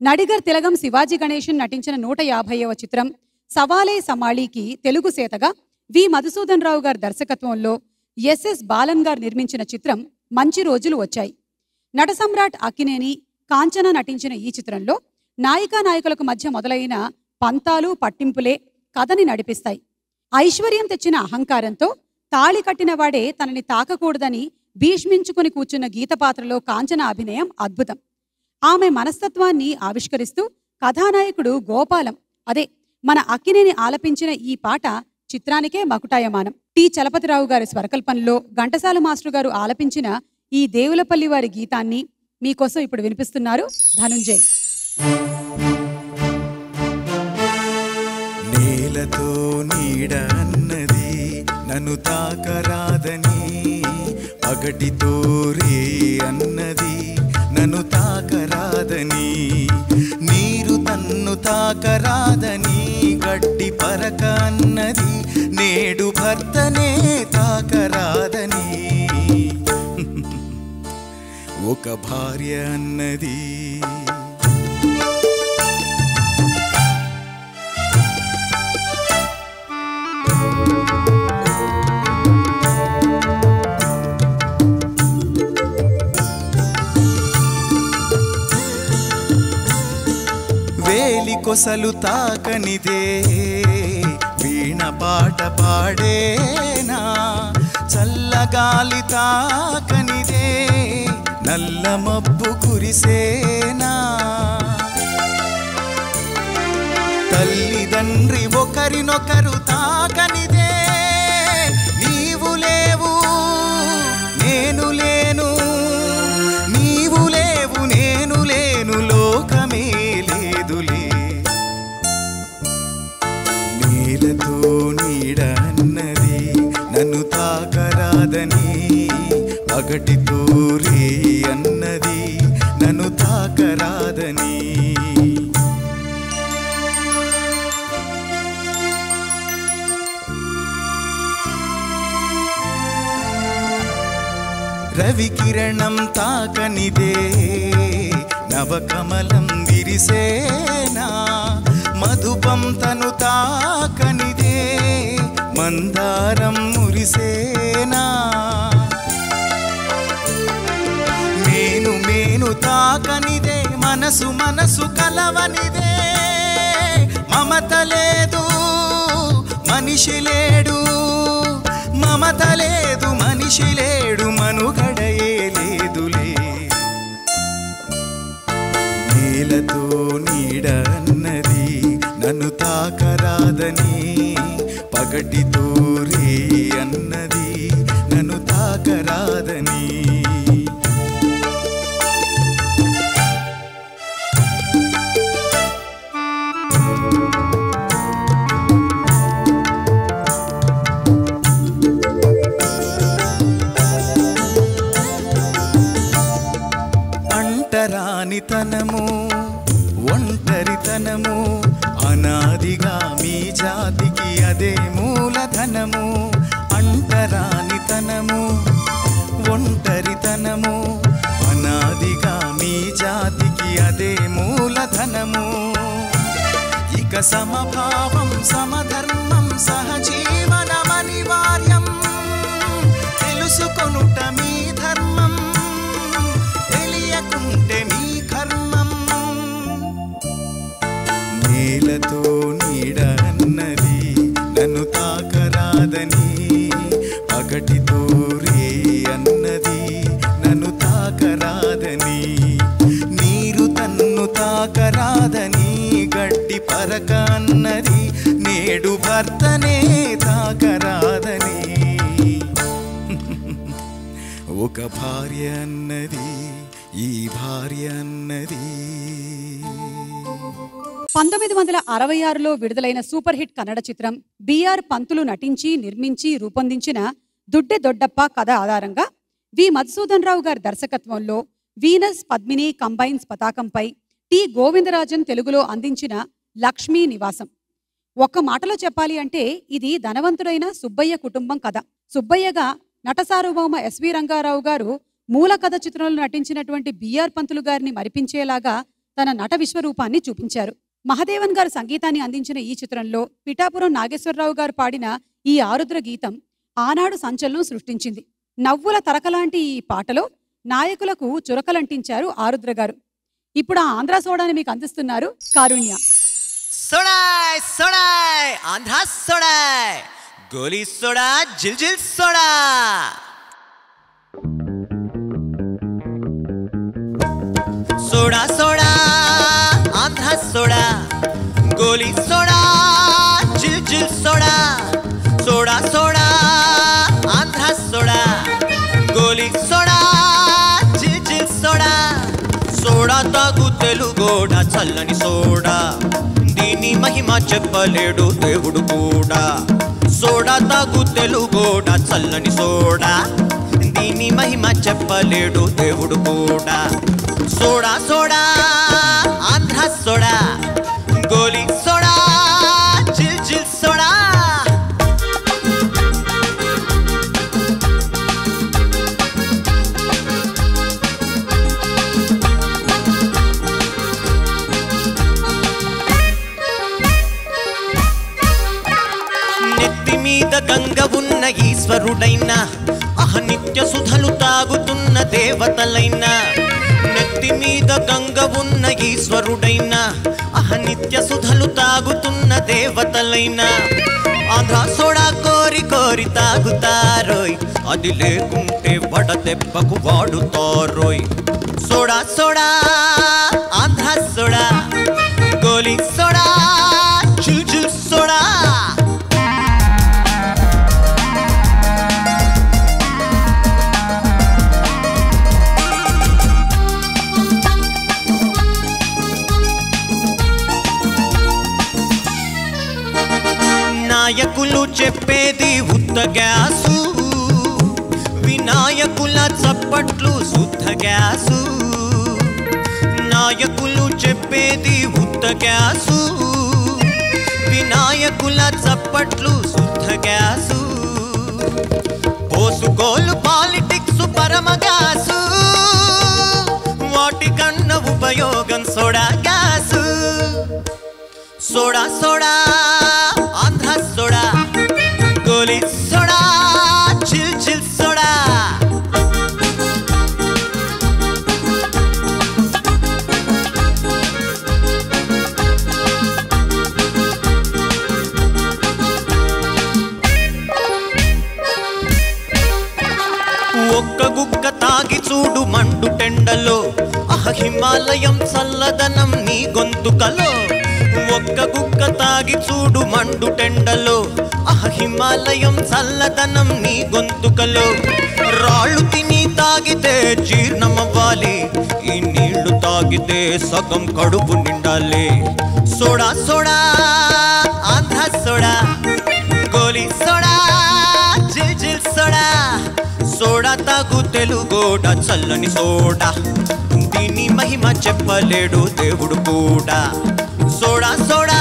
నడిగర్ తిలగం శివాజీ గణేశన్ నటించిన 150వ చిత్రం సవాలే సమాళీకి తెలుగు సేతగా వి మధుసూదన్ రావు గారి దర్శకత్వంలో ఎస్ఎస్ బాలన్ గారు నిర్మించిన చిత్రం మంచి రోజులు వచ్చాయి. నట సమ్రాట్ అక్కినేని, కాంచన నటించిన ఈ చిత్రంలో నాయికా నాయకులకు మధ్య మొదలైన పంతాలు పట్టింపులే కథని నడిపిస్తాయి. ఐశ్వర్యం తెచ్చిన అహంకారంతో తాళి కట్టిన వాడే తనని తాకకూడదని భీష్మించుకుని కూర్చున్న గీత పాత్రలో కాంచన అభినయం అద్భుతం. ఆమె మనస్తత్వాన్ని ఆవిష్కరిస్తూ కథానాయకుడు గోపాలం, అదే మన అక్కినేని ఆలపించిన ఈ పాట చిత్రానికే మకుటాయమానం. టి చలపతిరావు గారి స్వరకల్పనలో ఘంటసాల మాస్టర్ గారు ఆలపించిన ఈ దేవులపల్లి వారి గీతాన్ని మీకోసం ఇప్పుడు వినిపిస్తున్నారు ధనుంజయ్. నేలతో నీడ అన్నది నన్ను తాకరాదని, పగటితో రే అన్నది నన్ను తాకరాదని, నీరు తన్ను తాకరాదని, గడ్డి పరక అన్నది నేడు భర్తనే తాకరాదని, ఒక భార్య అన్నది. వేలి కొసలు తాకనిదే వీణ పాట పాడేనా, చల్లగాలి తాకనిదే నల్ల మబ్బు కురిసేనా, తల్లిదండ్రి ఒకరినొకరు తాకనిదే నీవు లేవు నేను లేను, నీవు లేవు నేను లేను లోకమే లేదులే. నేలతో నీడ అన్నది నన్ను తాకరాదని, పగటితో రే అన్నది నన్ను తాకరాదని. రవికిరణం తాకనిదే నవకమలం విరిసేనా, మధుపం తను తాకనిదే మందారం మురిసేనా, మేను మేను తాకనిదే మనసు మనసు కలవనిదే, మమత లేదు మనిషి లేడు, మమత లేదు మనిషి లేడు, మనుగడయే లేదులే. నేలతో నీడ అన్నది నన్ను తాకరాదని, పగటితో రే అన్నది నన్ను తాకరాదని. అంటరానితనము ఒంటరితనము అనాదిగా మీ జాతికి అదే మూలధనము, అంటరానితనము ఒంటరితనము అనాదిగా మీ జాతికి అదే మూలధనము, ఇక సమభావం సమధర్మం సహజీవనం అనివార్యం, తెలుసుకొనుట మీ ధర్మం తెలియకుంటే మీ కర్మం. నేలతో నీడ అన్నది నన్ను తాకరాదని, పగటితో రే అన్నది నన్ను తాకరాదని, నీరు తన్ను తాకరాదని, గడ్డి పరక అన్నది నేడు భర్తనే తాకరాదని, ఒక భార్య అన్నది ఈ భార్య అన్నది. 1966లో విడుదలైన సూపర్ హిట్ కన్నడ చిత్రం బిఆర్ పంతులు నటించి నిర్మించి రూపొందించిన దుడ్డె దొడ్డప్ప కథ ఆధారంగా వి మధుసూదన్ రావు గారి దర్శకత్వంలో వీనస్ పద్మిని కంబైన్స్ పతాకంపై టి గోవిందరాజన్ తెలుగులో అందించిన లక్ష్మీ నివాసం. ఒక్క మాటలో చెప్పాలి అంటే ఇది ధనవంతుడైన సుబ్బయ్య కుటుంబం కథ. సుబ్బయ్యగా నటసార్వభౌమ ఎస్వి రంగారావు గారు మూల కథ చిత్రంలో నటించినటువంటి బిఆర్ పంతులు గారిని మరిపించేలాగా తన నట విశ్వరూపాన్ని చూపించారు. మహదేవన్ గారు సంగీతాన్ని అందించిన ఈ చిత్రంలో పిఠాపురం నాగేశ్వరరావు గారు పాడిన ఈ ఆరుద్ర గీతం ఆనాడు సంచలనం సృష్టించింది. నవ్వుల తరకలాంటి ఈ పాటలో నాయకులకు చురకలంటించారు ఆరుద్ర గారు. ఇప్పుడు ఆ ఆంధ్ర సోడాని మీకు అందిస్తున్నారు కారుణ్య. సోడాయ్ సోడాయ్ ఆంధ్ర సోడాయ్, గోలీ సోడా జిల్ జిల్ soda. Soda soda Andhra soda, గోలీ సోడా జిల్ జిల్ soda. Soda soda Andhra soda, గోలీ సోడా జిల్ జిల్ సోడా. సోడా తాగు తెలుగోడ చల్లని సోడా, దీని మహిమ చెప్పలేడు దేవుడు కూడా. సోడా తాగు తెలుగోడ చల్లని సోడా, దీని మహిమ చెప్పలేడు దేవుడు కూడా. సోడా సోడా ఆంధ్ర సోడా, గోలీ సోడా జిల్ జిల్ సోడా. నెత్తి మీద గంగ ఉన్న ఈశ్వరుడైన, అహనిత్య సుధలు తాగుతున్న దేవతలైన. నెత్తి మీద గంగ ఉన్న ఈశ్వరుడైన, అహనిత్య సుధలు తాగుతున్న దేవతలైన. ఆంధ్ర సోడా కోరి కోరి తాగుతారోయ్, అది లేకుంటే వడదెబ్బకు వాడుతారోయ్. సోడా సోడా ఆంధ్ర సోడా, గోలీ సోడా జిల్ జిల్ సోడా. నాయకులు చెప్పేది ఉత్త గ్యాసు, వినాయకుల చప్పట్లు శుద్ధ గ్యాసు. నాయకులు చెప్పేది ఉత్త గ్యాసు, వినాయకుల చప్పట్లు శుద్ధ గ్యాసు. పోసుకోలు పాలిటిక్స్ పరమ గ్యాసు, వాటికన్న ఉపయోగం soda gas. Soda soda Andhra soda, గోలీ సోడా జిల్ జిల్ సోడా. ఒక్క గుక్క తాగి చూడు మండు టెండలో, హిమాలయం చల్లదనం నీ గొంతుకలో. ఒక్క గుక్క తాగి చూడు మండు టెండలో, హిమాలయం చల్లదనం నీ గొంతుకలో. రాళ్ళు తిని తాగితే జీర్ణమవ్వాలి, ఈ నీళ్లు తాగితే సగం కడుపు నిండాలి. సోడా సోడా ఆంధ్ర సోడా, గోలీ సోడా జిల్ జిల్ సోడా. సోడా తాగు తెలుగోడ చల్లని సోడా, దీని మహిమ చెప్పలేడు దేవుడు కూడా. Soda soda